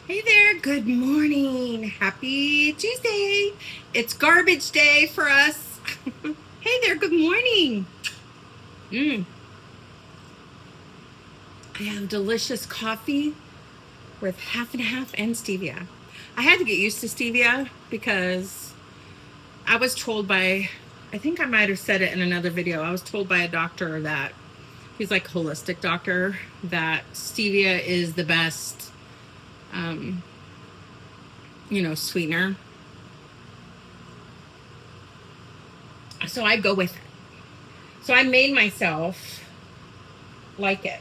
Hey there, good morning. Happy Tuesday. It's garbage day for us. Hey there, good morning. Mm, I have delicious coffee with half and half and stevia. I had to get used to stevia because I was told by, I think I might have said it in another video. I was told by a doctor that he's like holistic doctor that stevia is the best, um, sweetener. So I go with it. So I made myself like it,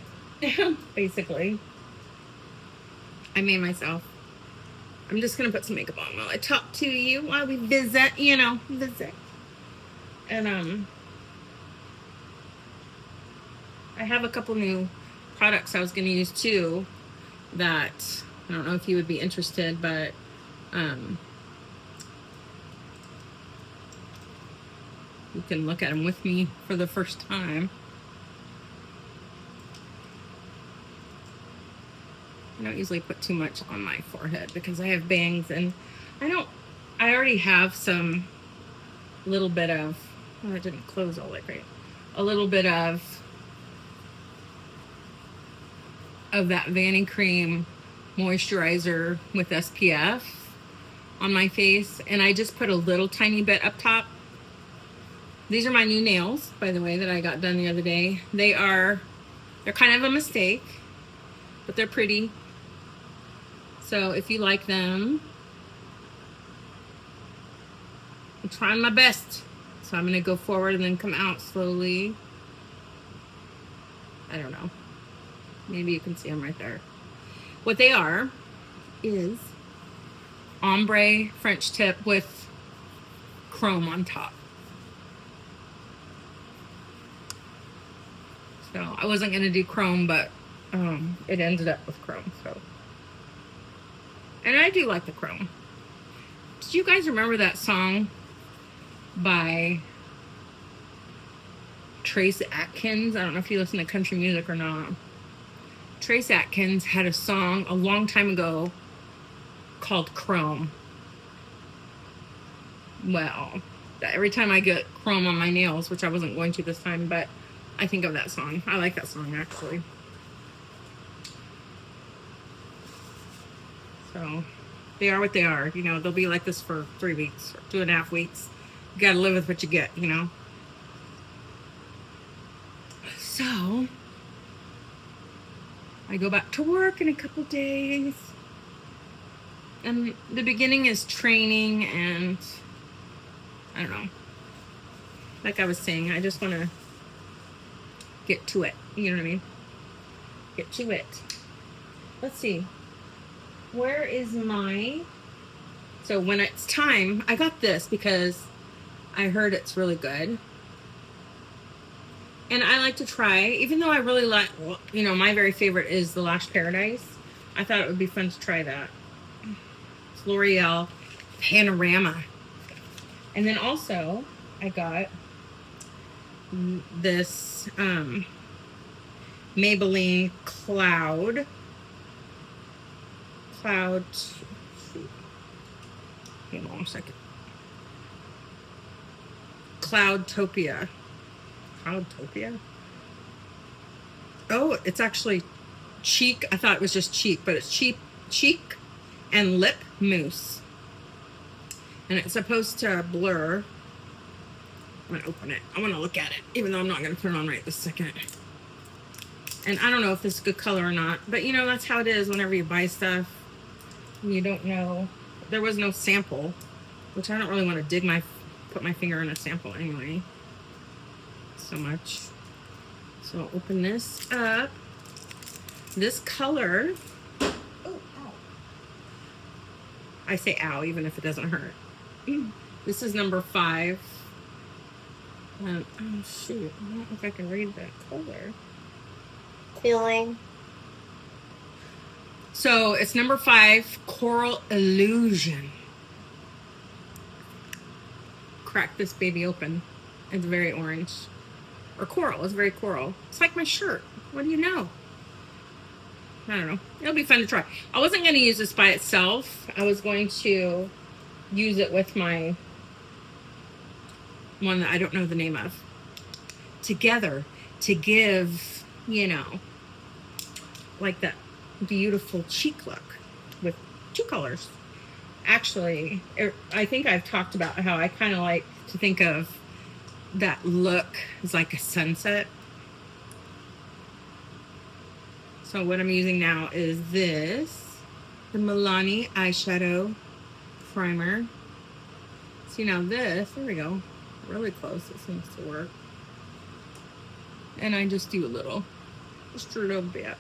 basically. I made myself. I'm just going to put some makeup on while I talk to you, while we visit. And I have a couple new products I was going to use too that I don't know if you would be interested, but you can look at them with me for the first time. I don't usually put too much on my forehead because I have bangs, and I already have some little bit of, oh, it didn't close all that great. A little bit of that Vanny Cream moisturizer with SPF on my face, and I just put a little tiny bit up top. These are my new nails, by the way, that I got done the other day. They're kind of a mistake, but they're pretty. So if you like them, I'm trying my best. So I'm going to go forward and then come out slowly. I don't know. Maybe you can see them right there. What they are is ombre French tip with chrome on top. So I wasn't going to do chrome, but it ended up with chrome. So, and I do like the chrome. Did you guys remember that song by Trace Atkins? I don't know if you listen to country music or not. Trace Atkins had a song a long time ago called Chrome. Well, every time I get chrome on my nails, which I wasn't going to this time, but I think of that song. I like that song, actually. So they are what they are. They'll be like this for 3 weeks or 2.5 weeks. You got to live with what you get, So I go back to work in a couple days. And the beginning is training, and I don't know. Like I was saying, I just want to get to it. You know what I mean? Get to it. Let's see. Where is my... So when it's time, I got this because I heard it's really good. And I like to try, even though I really like, my very favorite is the Lash Paradise. I thought it would be fun to try that. It's L'Oreal Panorama. And then also, I got this Maybelline Cloud. Hang on a second. Cloudtopia. Oh, it's actually cheek. I thought it was just cheek, but it's cheek and lip mousse. And it's supposed to blur. I'm going to open it. I want to look at it, even though I'm not going to put it on right this second. And I don't know if this is good color or not, but that's how it is whenever you buy stuff. You don't know. There was no sample, which I don't really want to put my finger in a sample anyway. So much. So I'll open this up. This color. Oh, ow. I say ow, even if it doesn't hurt. This is number 5. Oh shoot! I don't know if I can read that color. Feeling. So it's number 5, Coral Illusion. Crack this baby open. It's very orange. Or coral. It's very coral. It's like my shirt. What do you know? I don't know. It'll be fun to try. I wasn't going to use this by itself. I was going to use it with my one that I don't know the name of. Together to give, you know, like that beautiful cheek look with two colors. Actually, I think I've talked about how I kind of like to think of that look as like a sunset. So what I'm using now is this, the Milani eyeshadow primer. See now this, there we go, really close, it seems to work. And I just do just a little bit.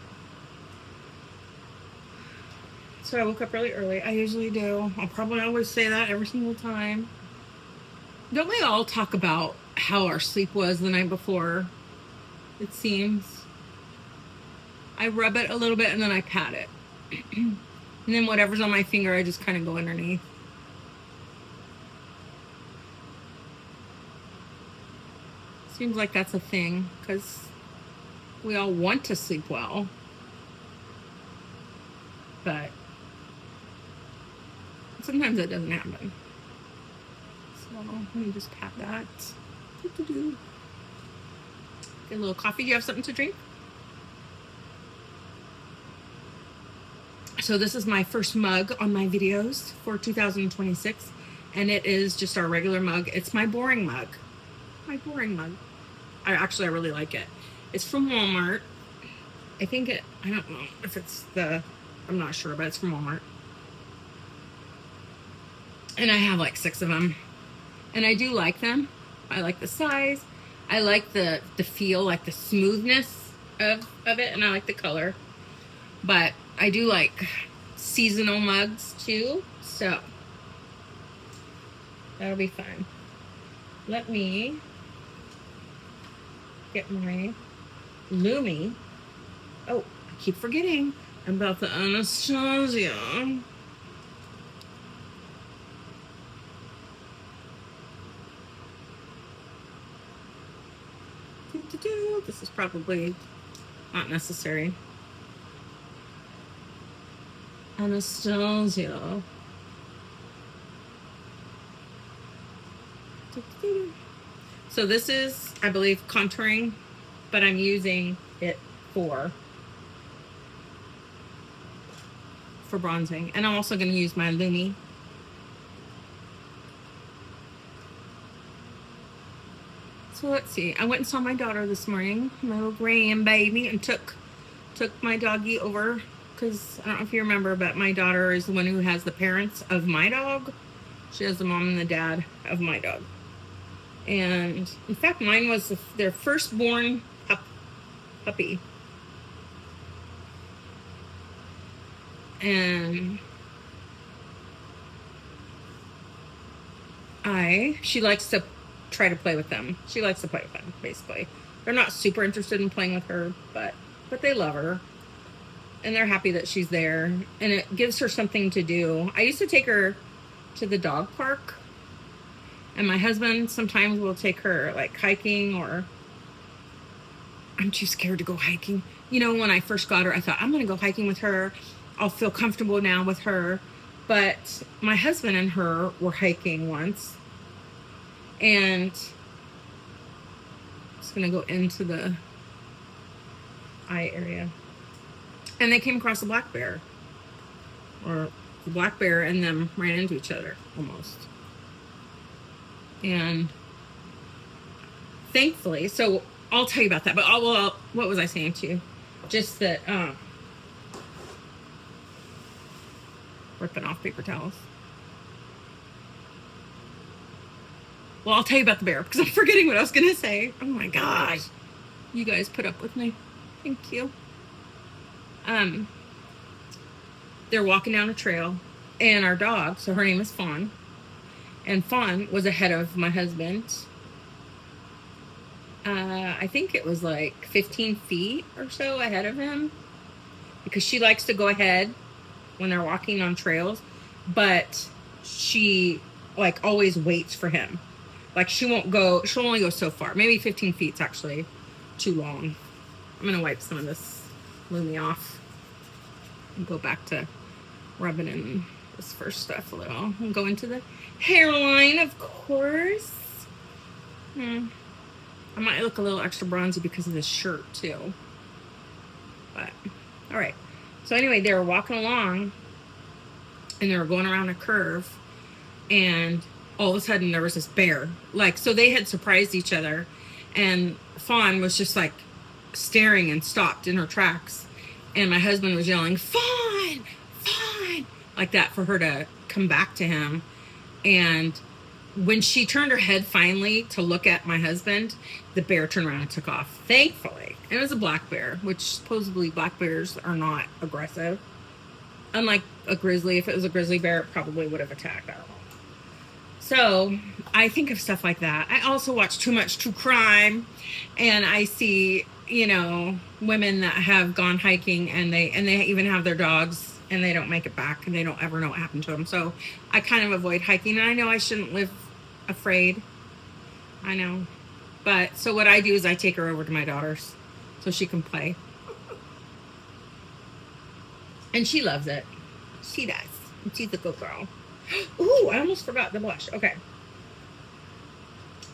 So I woke up really early, I usually do. I'll probably always say that every single time. Don't we all talk about how our sleep was the night before? It seems. I rub it a little bit and then I pat it. And then whatever's on my finger, I just kind of go underneath. Seems like that's a thing because we all want to sleep well. But sometimes it doesn't happen. So let me just pat that. Get a little coffee. Do you have something to drink? So this is my first mug on my videos for 2026, and it is just our regular mug. It's my boring mug. My boring mug. I really like it. It's from Walmart. I don't know if it's I'm not sure, but it's from Walmart. And I have like 6 of them. And I do like them. I like the size. I like the feel, like the smoothness of it, and I like the color. But I do like seasonal mugs too, so that'll be fun. Let me get my Lumi. Oh, I keep forgetting about the Anastasia. This is probably not necessary. Anastasia. So this is, I believe, contouring, but I'm using it for bronzing. And I'm also going to use my Lumi. So let's see. I went and saw my daughter this morning, my little grandbaby, and took my doggie over. Because I don't know if you remember, but my daughter is the one who has the parents of my dog. She has the mom and the dad of my dog. And in fact, mine was their firstborn puppy. And she likes to try to play with them. She likes to play with them, basically. They're not super interested in playing with her, but they love her. And they're happy that she's there. And it gives her something to do. I used to take her to the dog park. And my husband sometimes will take her like hiking, or I'm too scared to go hiking. You know, when I first got her, I thought, I'm going to go hiking with her. I'll feel comfortable now with her. But my husband and her were hiking once. And I'm just going to go into the eye area. And they came across a black bear. Or the black bear and them ran into each other, almost. And thankfully, so I'll tell you about that. But what was I saying to you? Just that, ripping off paper towels. Well, I'll tell you about the bear because I'm forgetting what I was going to say. Oh my gosh. You guys put up with me. Thank you. They're walking down a trail, and our dog, so her name is Fawn, and Fawn was ahead of my husband. I think it was like 15 feet or so ahead of him, because she likes to go ahead when they're walking on trails, but she like always waits for him. Like she'll only go so far. Maybe 15 feet's actually too long. I'm gonna wipe some of this Lumi off. And go back to rubbing in this first stuff a little. And go into the hairline, of course. I might look a little extra bronzy because of this shirt too. But all right. So anyway, they were walking along and they were going around a curve, and all of a sudden there was this bear. Like, so they had surprised each other, and Fawn was just like staring and stopped in her tracks. And my husband was yelling, Fawn, Fawn, like that for her to come back to him. And when she turned her head finally to look at my husband, the bear turned around and took off. Thankfully. And it was a black bear, which supposedly black bears are not aggressive. Unlike a grizzly. If it was a grizzly bear, it probably would have attacked. I don't know. So I think of stuff like that. I also watch too much true crime, and I see, you know, women that have gone hiking and they even have their dogs and they don't make it back and they don't ever know what happened to them. So I kind of avoid hiking, and I know I shouldn't live afraid. I know. But so what I do is I take her over to my daughter's so she can play. And she loves it. She does. And she's a good girl. Ooh, I almost forgot the blush. Okay.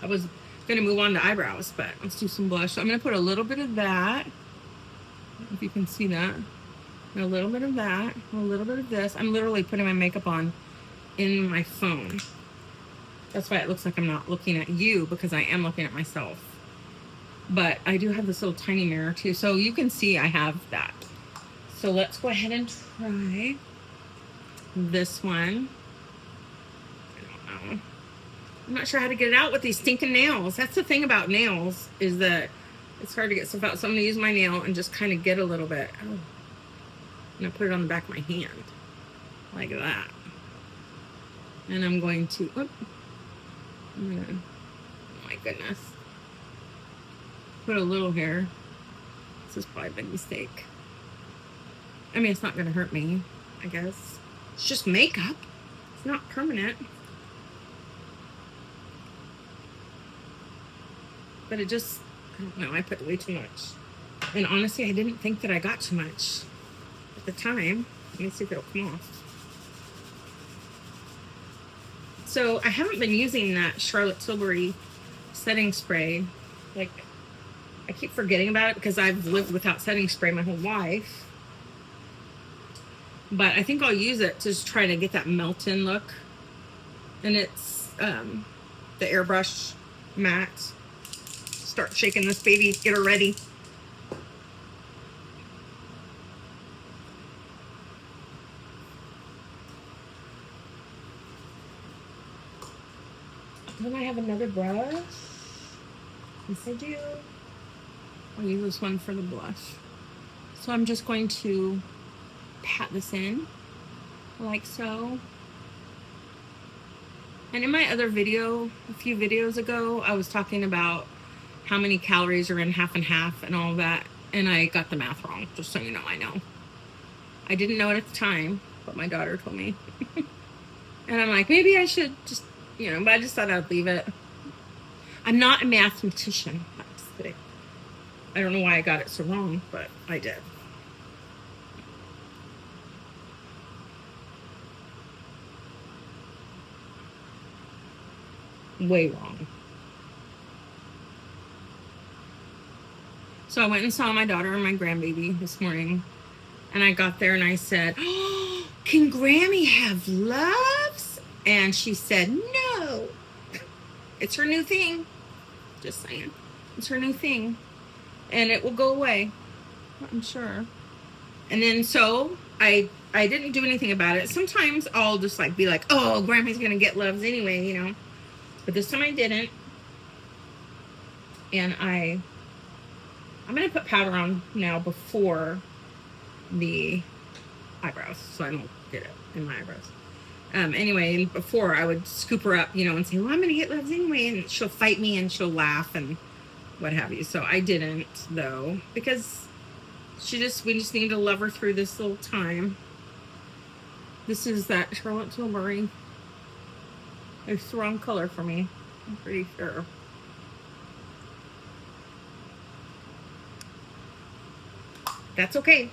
I was going to move on to eyebrows, but let's do some blush. So I'm going to put a little bit of that. If you can see that. And a little bit of that. And a little bit of this. I'm literally putting my makeup on in my phone. That's why it looks like I'm not looking at you, because I am looking at myself. But I do have this little tiny mirror too. So you can see I have that. So let's go ahead and try this one. I don't know. I'm not sure how to get it out with these stinking nails. That's the thing about nails, is that it's hard to get stuff out. So I'm going to use my nail and just kind of get a little bit. Oh. I'm going to put it on the back of my hand. Like that. And I'm going to... Oh my goodness. Put a little here. This is probably a big mistake. I mean, it's not going to hurt me, I guess. It's just makeup. It's not permanent. But it just, I don't know, I put way too much. And honestly, I didn't think that I got too much at the time. Let me see if it'll come off. So I haven't been using that Charlotte Tilbury setting spray. Like, I keep forgetting about it because I've lived without setting spray my whole life. But I think I'll use it to just try to get that melt-in look. And it's the airbrush matte. Start shaking this baby, get her ready. Then I have another brush. Yes, I do. I'll use this one for the blush. So I'm just going to pat this in like so. And in my other video, a few videos ago, I was talking about how many calories are in half and half and all that, and I got the math wrong, just so you know. I know I didn't know it at the time, but my daughter told me. And I'm like, maybe I should just, you know, but I just thought I'd leave it. I'm not a mathematician. I don't know why I got it so wrong, but I did. Way wrong. So I went and saw my daughter and my grandbaby this morning, and I got there and I said, oh, can Grammy have loves? And she said, no. It's her new thing. Just saying. It's her new thing. And it will go away, I'm sure. And then so I didn't do anything about it. Sometimes I'll just like be like, oh, Grammy's gonna get loves anyway, you know. But this time I didn't. And I'm gonna put powder on now before the eyebrows, so I don't get it in my eyebrows. Anyway, and before I would scoop her up, you know, and say, well, I'm gonna get loves anyway, and she'll fight me and she'll laugh and what have you. So I didn't, though, because we just need to love her through this little time. This is that Charlotte Tilbury. It's the wrong color for me, I'm pretty sure. That's okay.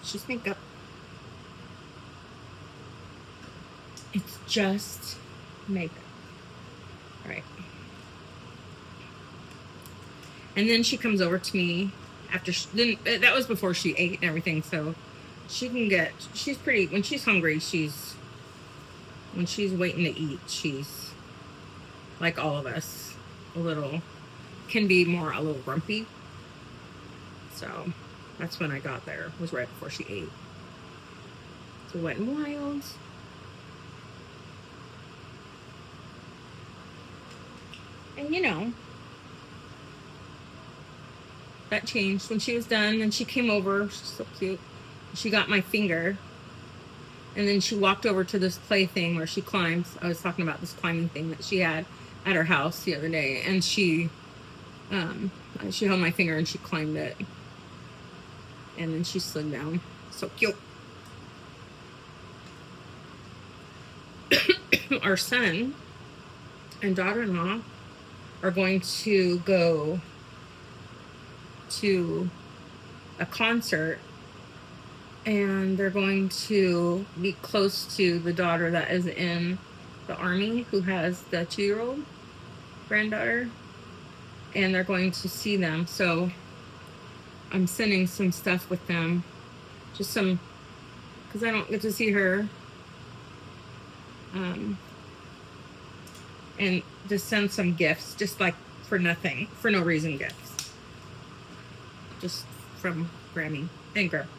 It's just makeup. It's just makeup. All right. And then she comes over to me after then that was before she ate and everything, so she can get, she's pretty, when she's hungry, when she's waiting to eat, she's like all of us, a little, can be more a little grumpy. So that's when I got there, was right before she ate. So Wet and Wild. And you know, that changed when she was done, and she came over. She's so cute. She got my finger, and then she walked over to this play thing where she climbs. I was talking about this climbing thing that she had at her house the other day, and she held my finger and she climbed it, and then she slid down. So cute. Our son and daughter-in-law are going to go to a concert, and they're going to be close to the daughter that is in the army, who has the 2-year-old granddaughter, and they're going to see them. So I'm sending some stuff with them, just some, because I don't get to see her, and just send some gifts, just like for nothing, for no reason gifts, just from Grammy and Grandpa.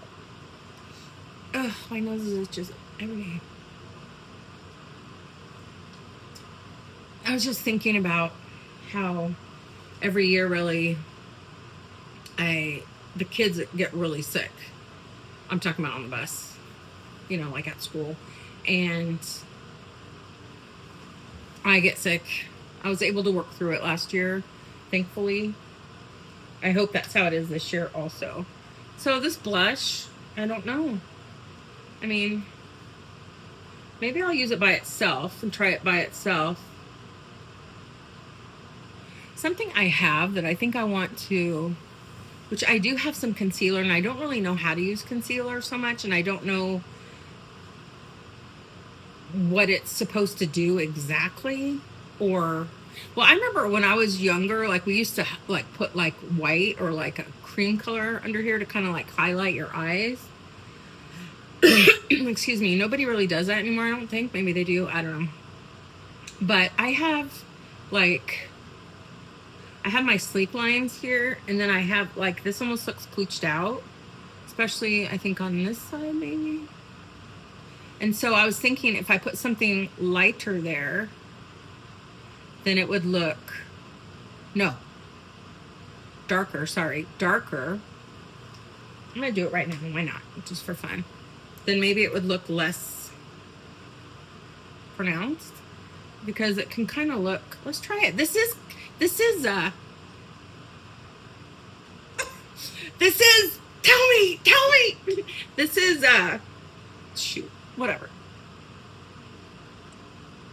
Ugh, my nose is just every day. I was just thinking about how every year, really, the kids get really sick. I'm talking about on the bus, you know, like at school, and I get sick. I was able to work through it last year, thankfully. I hope that's how it is this year also. So this blush, I don't know. I mean, maybe I'll use it by itself and try it by itself. Something I have that I think I want to, which I do have some concealer, and I don't really know how to use concealer so much, and I don't know what it's supposed to do exactly. Or, well, I remember when I was younger, like we used to like put like white or like a cream color under here to kind of like highlight your eyes. Excuse me. Nobody really does that anymore, I don't think. Maybe they do, I don't know. But I have like, I have my sleep lines here, and then I have like, this almost looks pooched out, especially I think on this side maybe. And so I was thinking if I put something lighter there, then it would look, no, darker, sorry, darker. I'm gonna do it right now, why not, just for fun. Then maybe it would look less pronounced, because it can kind of look, let's try it. This is tell me, this is shoot, whatever,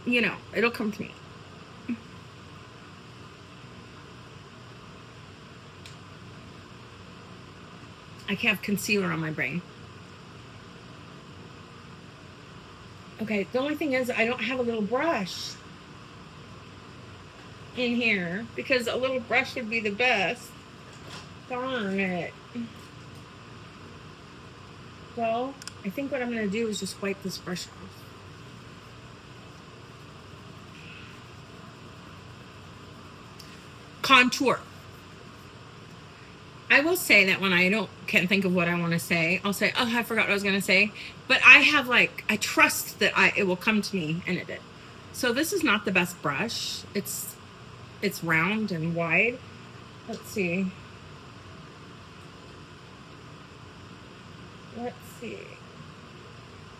you know, it'll come to me. I have concealer on my brain. Okay, the only thing is I don't have a little brush in here, because a little brush would be the best. Darn it. Well, I think what I'm going to do is just wipe this brush off. Contour. I will say that when I can't think of what I want to say, I'll say, oh, I forgot what I was going to say. But I have like, I trust that it will come to me, and it did. So this is not the best brush. It's round and wide. Let's see. I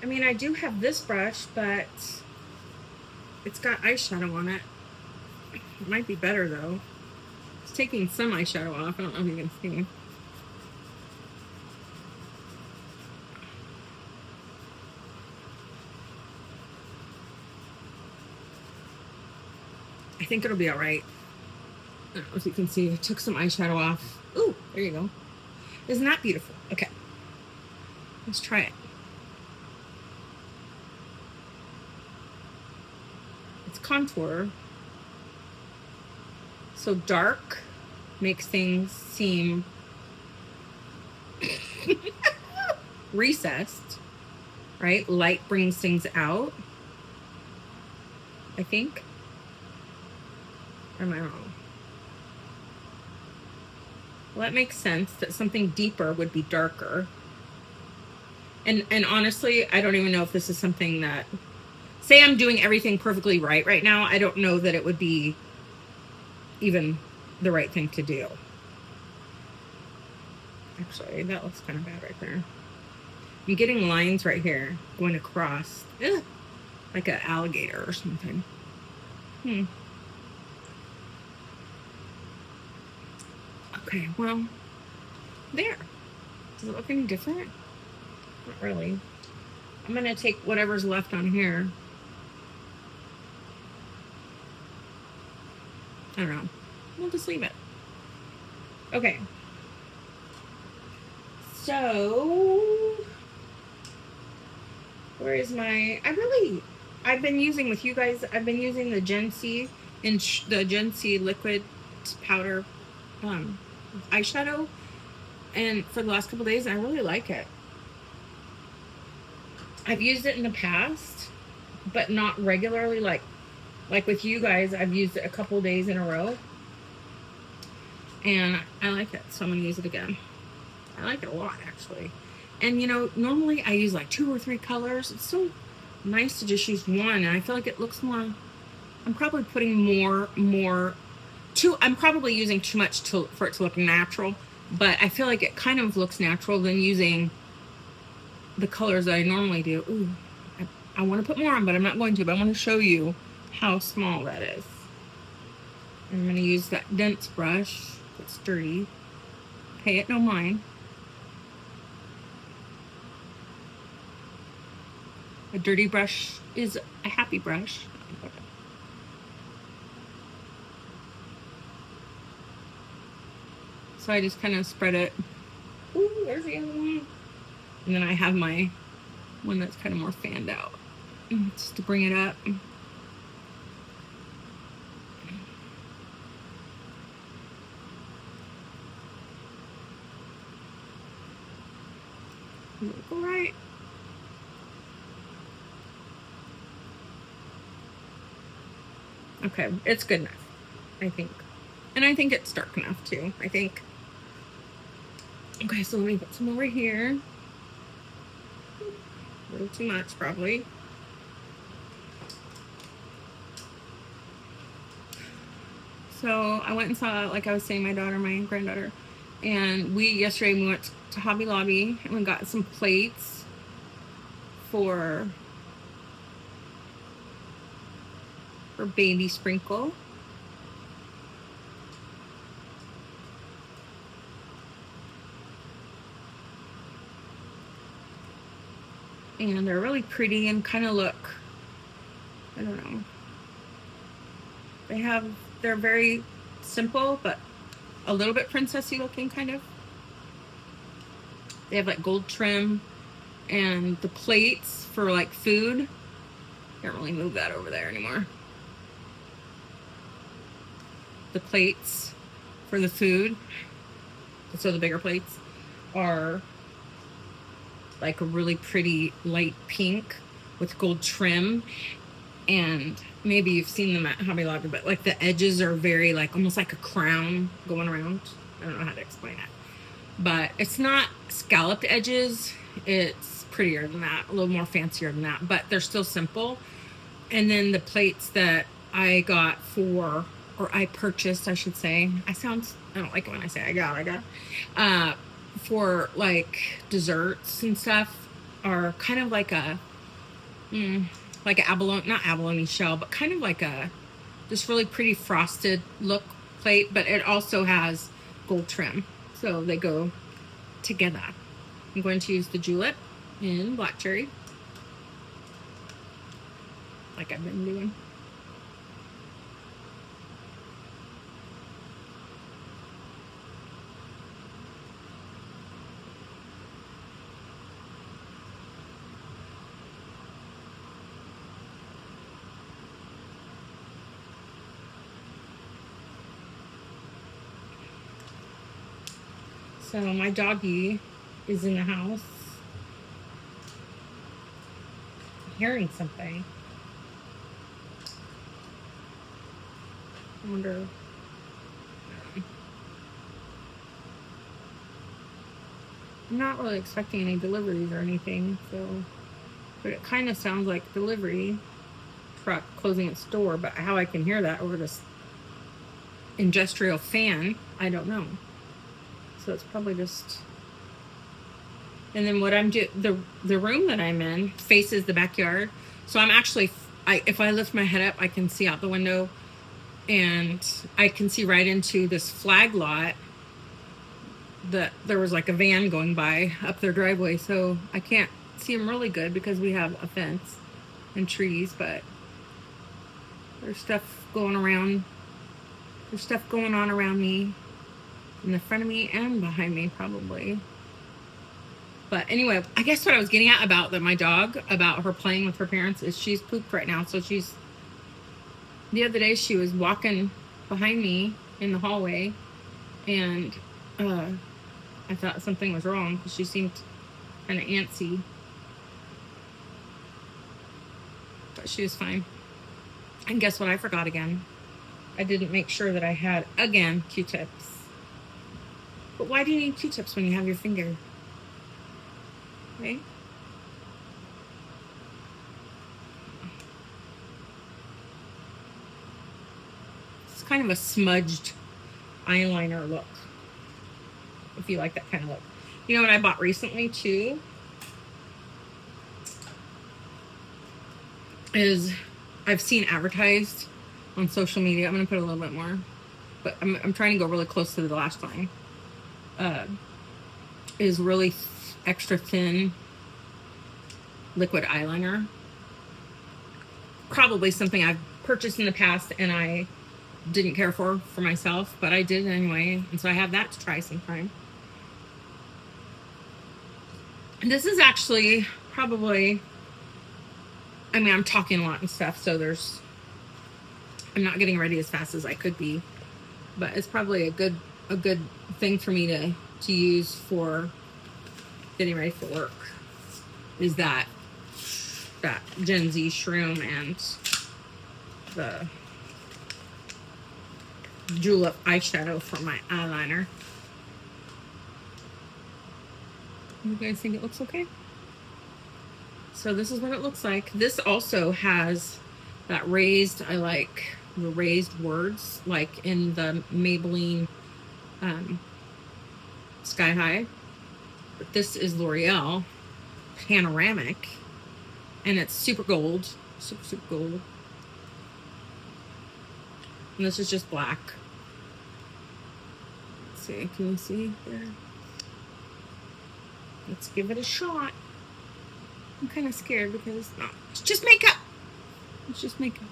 mean, I do have this brush, but it's got eyeshadow on it. It might be better though. It's taking some eyeshadow off. I don't know if you can see. I think it'll be all right. I don't know if you can see. I took some eyeshadow off. Ooh, there you go. Isn't that beautiful? Okay. Let's try it. It's contour. So dark makes things seem recessed, right? Light brings things out, I think. Or am I wrong? Well, that makes sense that something deeper would be darker. And honestly, I don't even know if this is something that, say I'm doing everything perfectly right now, I don't know that it would be even the right thing to do. Actually, that looks kind of bad right there. I'm getting lines right here going across. Ugh, like an alligator or something. Okay, well, there. Does it look any different? Not really. I'm going to take whatever's left on here. I don't know. We'll just leave it. Okay. So, where is my... I've been using with you guys, I've been using the Gen C and the Gen C liquid powder eyeshadow, and for the last couple days, I really like it. I've used it in the past, but not regularly. Like with you guys, I've used it a couple days in a row, and I like it, so I'm gonna use it again. I like it a lot, actually. And you know, normally I use like 2 or 3 colors. It's so nice to just use one, and I feel like it looks more... I'm probably putting I'm probably using too much for it to look natural, but I feel like it kind of looks natural than using the colors that I normally do. Ooh, I want to put more on, but I'm not going to. But I want to show you how small that is. I'm going to use that dense brush. It's dirty. Pay it no mind. A dirty brush is a happy brush. So I just kind of spread it. Ooh, there's the other one. And then I have my one that's kind of more fanned out, just to bring it up. All right. Okay, it's good enough, I think. And I think it's dark enough too, I think. Okay, so let me put some over here. A little too much, probably. So I went and saw, like I was saying, my daughter, my granddaughter, and yesterday we went to Hobby Lobby and we got some plates for baby Sprinkle. And they're really pretty and kind of look, I don't know. They're very simple, but a little bit princessy looking, kind of. They have like gold trim, and the plates for like food. Can't really move that over there anymore. The plates for the food, so the bigger plates, are like a really pretty light pink with gold trim. And maybe you've seen them at Hobby Lobby, but like the edges are very like almost like a crown going around. I don't know how to explain it, but it's not scalloped edges. It's prettier than that, a little more fancier than that, but they're still simple. And then the plates that I got I purchased, I should say. I don't like it when I say I got. For like desserts and stuff are kind of like like not abalone shell, but kind of like this really pretty frosted look plate, but it also has gold trim, so they go together. I'm going to use the julep in black cherry, like I've been doing. So my doggy is in the house hearing something. I wonder. I'm not really expecting any deliveries or anything, so, but it kind of sounds like delivery truck closing its door, but how I can hear that over this industrial fan, I don't know. So it's probably just. And then what I'm doing, the room that I'm in faces the backyard, so I'm actually, if I lift my head up, I can see out the window, and I can see right into this flag lot. That there was like a van going by up their driveway, so I can't see them really good because we have a fence and trees, but there's stuff going around. There's stuff going on around me, in the front of me and behind me, probably. But anyway, I guess what I was getting at about my dog, about her playing with her parents, is she's pooped right now. So the other day she was walking behind me in the hallway, and I thought something was wrong because she seemed kind of antsy. But she was fine. And guess what? I forgot again. I didn't make sure that I had, again, Q-tips. But why do you need Q-tips when you have your finger? Right? It's kind of a smudged eyeliner look, if you like that kind of look. You know what I bought recently too? Is I've seen advertised on social media. I'm going to put a little bit more, but I'm trying to go really close to the lash line. Is really extra thin liquid eyeliner. Probably something I've purchased in the past and I didn't care for myself, but I did anyway, and so I have that to try sometime. And this is actually probably, I mean, I'm talking a lot and stuff, so I'm not getting ready as fast as I could be, but it's probably a good thing for me to use for getting ready for work, is that Gen Z shroom and the julep eyeshadow for my eyeliner. You guys think it looks okay? So this is what it looks like. This also has that raised, I like the raised words, like in the Maybelline Sky High. But this is L'Oreal Panoramic, and it's super gold, super gold. And this is just black. Let's see, can you see there? Let's give it a shot. I'm kind of scared because it's just makeup. It's just makeup.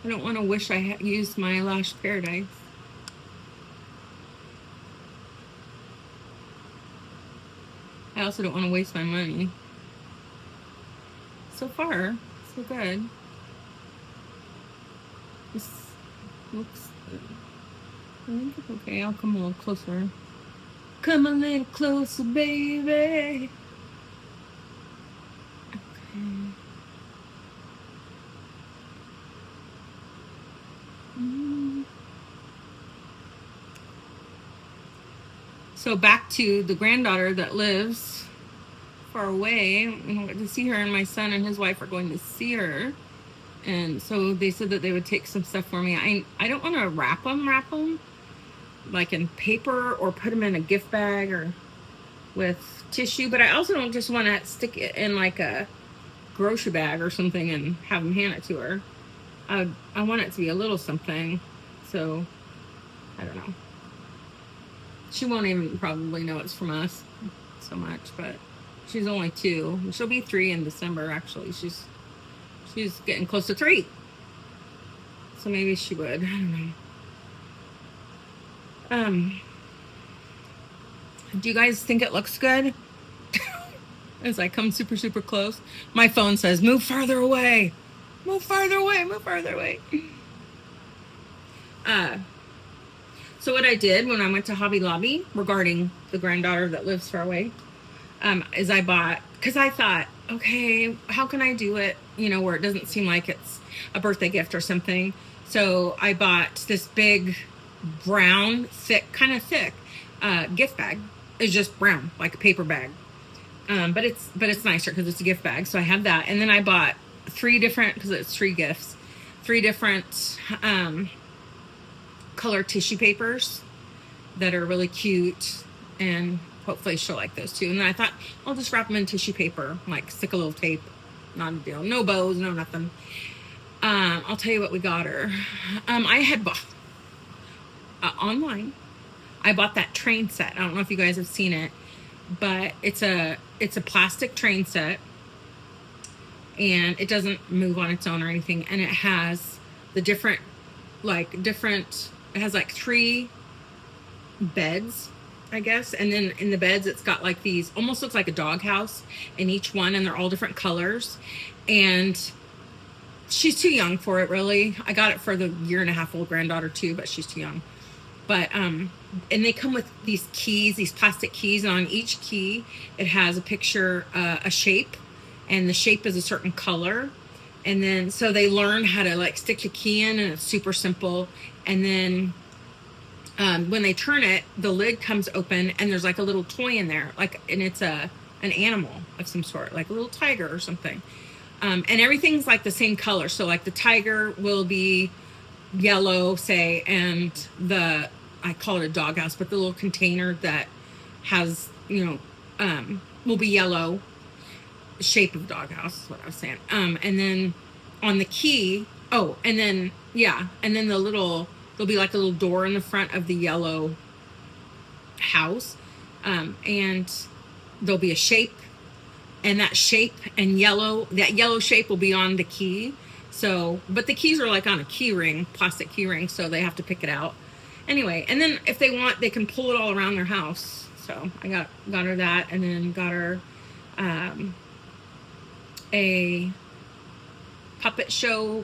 I don't want to wish I had used my Lash Paradise. I also don't want to waste my money. So far, so good. This looks good. I think it's okay. I'll come a little closer. Come a little closer, baby. Okay. So back to the granddaughter that lives far away. We don't get to see her, and my son and his wife are going to see her. And so they said that they would take some stuff for me. I don't want to wrap them like in paper or put them in a gift bag or with tissue, but I also don't just want to stick it in like a grocery bag or something and have them hand it to her. I want it to be a little something, so I don't know. She won't even probably know it's from us so much, but she's only 2. She'll be 3 in December, actually. She's getting close to 3. So maybe she would. I don't know. Do you guys think it looks good? As I come super close. My phone says, move farther away. Move farther away. Move farther away. So what I did when I went to Hobby Lobby regarding the granddaughter that lives far away, is I bought, because I thought, okay, how can I do it, where it doesn't seem like it's a birthday gift or something. So I bought this big brown, kind of thick gift bag. It's just brown, like a paper bag. But it's nicer because it's a gift bag. So I have that. And then I bought 3 different, because it's 3 gifts, 3 different color tissue papers that are really cute, and hopefully she'll like those too. And then I thought I'll just wrap them in tissue paper, like stick a little tape, not a deal, no bows, no nothing. I'll tell you what we got her. I had bought online. I bought that train set. I don't know if you guys have seen it, but it's a plastic train set, and it doesn't move on its own or anything. And it has the different, it has like 3 beds, I guess. And then in the beds, it's got like these, almost looks like a doghouse in each one, and they're all different colors. And she's too young for it, really. I got it for the 1.5-year-old granddaughter too, but she's too young. But and they come with these keys, these plastic keys, and on each key it has a picture, a shape, and the shape is a certain color. And then so they learn how to like stick the key in, and it's super simple. And then when they turn it, the lid comes open, and there's like a little toy in there, and it's an animal of some sort, like a little tiger or something. And everything's like the same color. So like the tiger will be yellow, say, and I call it a doghouse, but the little container that has, will be yellow, shape of doghouse is what I was saying. And then on the key, and then there'll be like a little door in the front of the yellow house, and there'll be a shape, and that yellow shape will be on the key. So, but the keys are like on a key ring, plastic key ring, so they have to pick it out. Anyway, and then if they want, they can pull it all around their house. So I got her that, and then got her a puppet show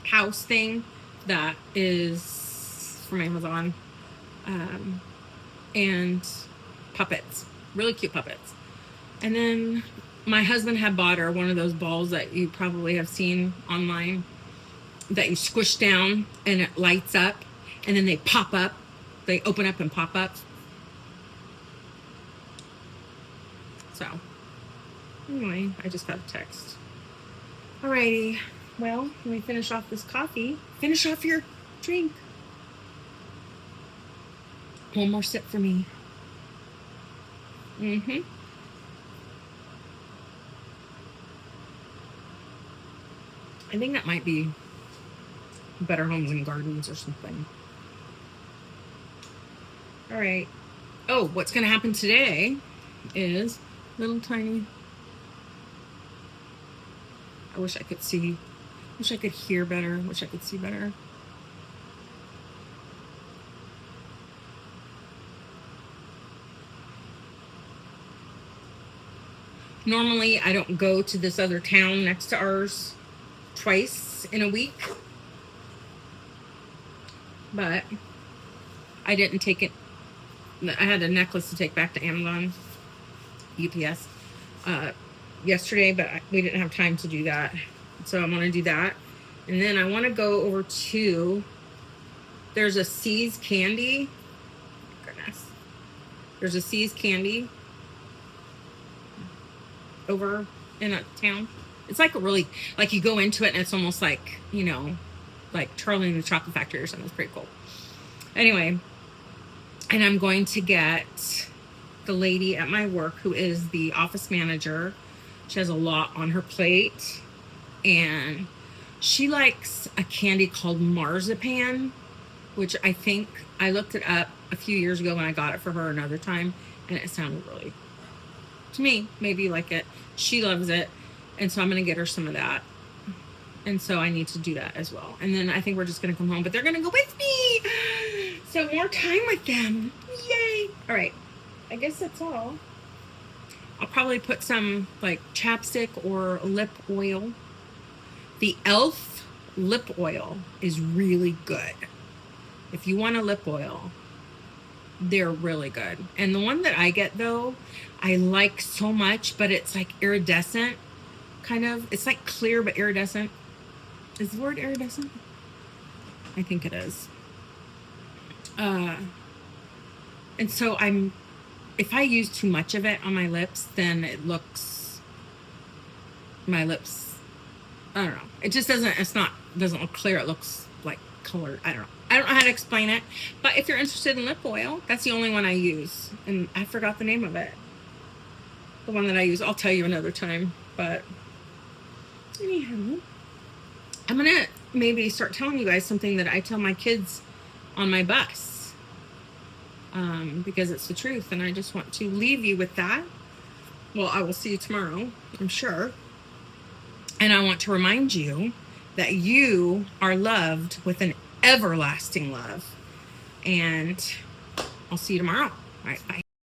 house thing that is from Amazon, and puppets, really cute puppets. And then my husband had bought her one of those balls that you probably have seen online, that you squish down and it lights up, and then they pop up. They open up and pop up. So, anyway, I just got a text. Alrighty. Well, let me finish off this coffee. Finish off your drink. One more sip for me. I think that might be Better Homes and Gardens or something. All right. Oh, what's going to happen today is little tiny. I wish I could see. Wish I could hear better. Wish I could see better. Normally, I don't go to this other town next to ours twice in a week, but I didn't take it. I had a necklace to take back to Amazon, UPS, yesterday, but we didn't have time to do that. So I'm going to do that. And then I want to go over to, there's a C's Candy. Goodness. There's a C's Candy over in a town. It's like like you go into it and it's almost like, like Charlie and the Chocolate Factory or something. It's pretty cool. Anyway, and I'm going to get the lady at my work who is the office manager. She has a lot on her plate, and she likes a candy called marzipan, which I think I looked it up a few years ago when I got it for her another time, and it sounded really, to me, maybe like it. She loves it, and so I'm going to get her some of that. And so I need to do that as well. And then I think we're just going to come home, but they're going to go with me. So more time with them. Yay. All right. I guess that's all. I'll probably put some like chapstick or lip oil. The e.l.f. lip oil is really good. If you want a lip oil, they're really good. And the one that I get though, I like so much, but it's like iridescent kind of. It's like clear but iridescent. Is the word iridescent? I think it is. And so if I use too much of it on my lips, then my lips, I don't know. It just doesn't look clear. It looks like colored. I don't know. I don't know how to explain it. But if you're interested in lip oil, that's the only one I use. And I forgot the name of it. The one that I use, I'll tell you another time. But anyhow, I'm going to maybe start telling you guys something that I tell my kids on my bus. Because it's the truth. And I just want to leave you with that. Well, I will see you tomorrow, I'm sure. And I want to remind you that you are loved with an everlasting love. And I'll see you tomorrow. All right, bye.